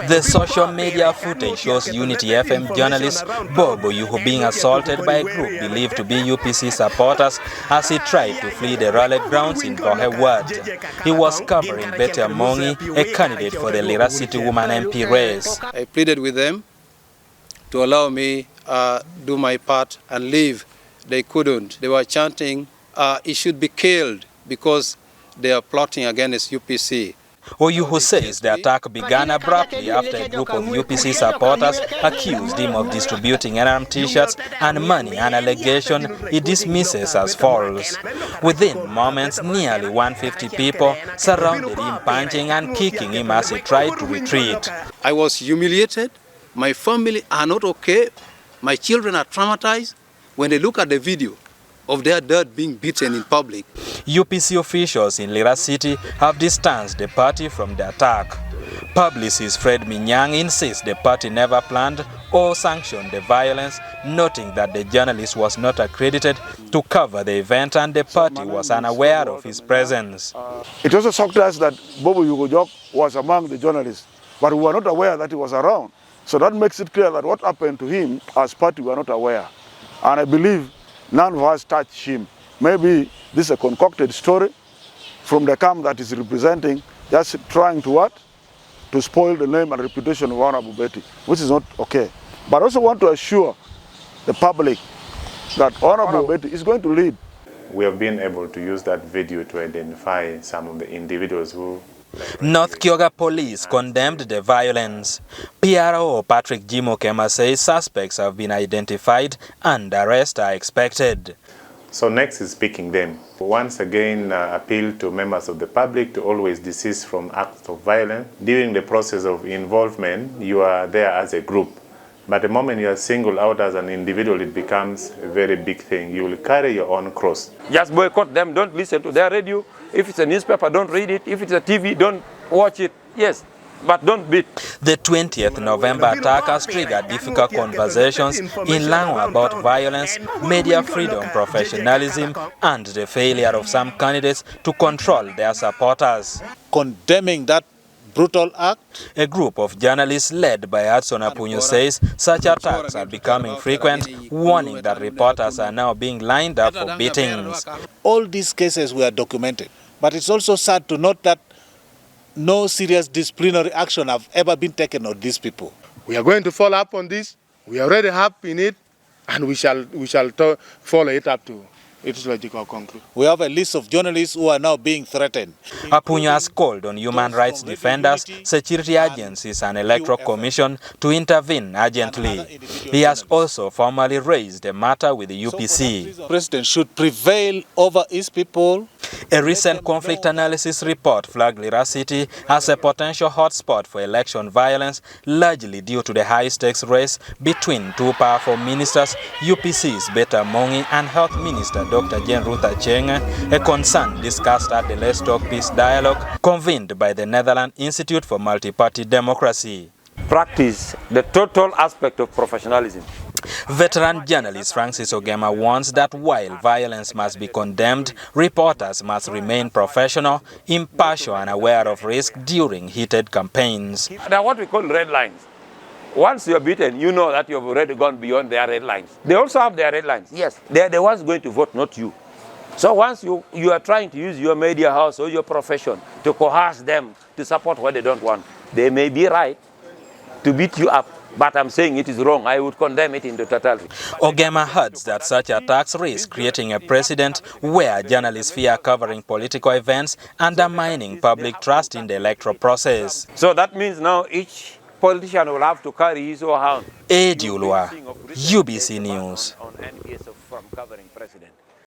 The social media footage shows Unity FM journalist Boke Ward being assaulted by a group believed to be UPC supporters as he tried to flee the rally grounds in Boke Ward. He was covering Betty Amongi, a candidate for the Lira City Woman MP race. I pleaded with them to allow me do my part and leave. They couldn't. They were chanting, he should be killed because they are plotting against UPC. Oyuku says the attack began abruptly after a group of UPC supporters accused him of distributing NRM T-shirts and money, an allegation he dismisses as false. Within moments, nearly 150 people surrounded him, punching and kicking him as he tried to retreat. I was humiliated. My family are not okay. My children are traumatized when they look at the video of their dad being beaten in public. UPC officials in Lira City have distanced the party from the attack. Publicist Fred Minyang insists the party never planned or sanctioned the violence, noting that the journalist was not accredited to cover the event and the party was unaware of his presence. It also shocked us that Boke Ward was among the journalists, but we were not aware that he was around. So that makes it clear that what happened to him as party we were not aware. And I believe none of us touched him. Maybe this is a concocted story from the camp that is representing, just trying to what? To spoil the name and reputation of Honorable Betty, which is not okay. But I also want to assure the public that Honorable Betty is going to lead. We have been able to use that video to identify some of the individuals who... North Kyoga police condemned the violence. PRO Patrick Jimokema says suspects have been identified and arrests are expected. So next is picking them. Once again, appeal to members of the public to always desist from acts of violence. During the process of involvement, you are there as a group. But the moment you are singled out as an individual, it becomes a very big thing. You will carry your own cross. Just boycott them, don't listen to their radio. If it's a newspaper, don't read it. If it's a TV, don't watch it. Yes, but don't beat. The 20th November attack has triggered difficult conversations in Langwa about violence, media freedom, professionalism, and the failure of some candidates to control their supporters. Condemning that brutal act. A group of journalists led by Hudson Apunyo says such attacks are becoming frequent, warning that reporters are now being lined up for beatings. All these cases were documented, but it's also sad to note that no serious disciplinary action have ever been taken on these people. We are going to follow up on this. We already have in it, and we shall follow it up to its logical conclusion. We have a list of journalists who are now being threatened. Apunyo has called on human rights defenders, security agencies and electoral commission to intervene urgently. He has also formally raised the matter with the UPC. The president should prevail over his people. A recent conflict analysis report flagged Lira City as a potential hotspot for election violence, largely due to the high-stakes race between two powerful ministers, UPC's Betty Amongi and Health Minister Dr. Jane Ruth Acheng, a concern discussed at the Let's Talk Peace Dialogue convened by the Netherlands Institute for Multi-Party Democracy. Practice the total aspect of professionalism. Veteran journalist Francis Ogema warns that while violence must be condemned, reporters must remain professional, impartial and aware of risk during heated campaigns. They are what we call red lines. Once you're beaten, you know that you've already gone beyond their red lines. They also have their red lines. Yes, they're the ones going to vote, not you. So once you are trying to use your media house or your profession to coerce them to support what they don't want, they may be right to beat you up. But I'm saying it is wrong. I would condemn it in the totality. Ogema adds that such attacks risk creating a precedent where journalists fear covering political events, undermining public trust in the electoral process. So that means now each politician will have to carry his or her. Eddy Olwa, UBC News. On NBS from covering president.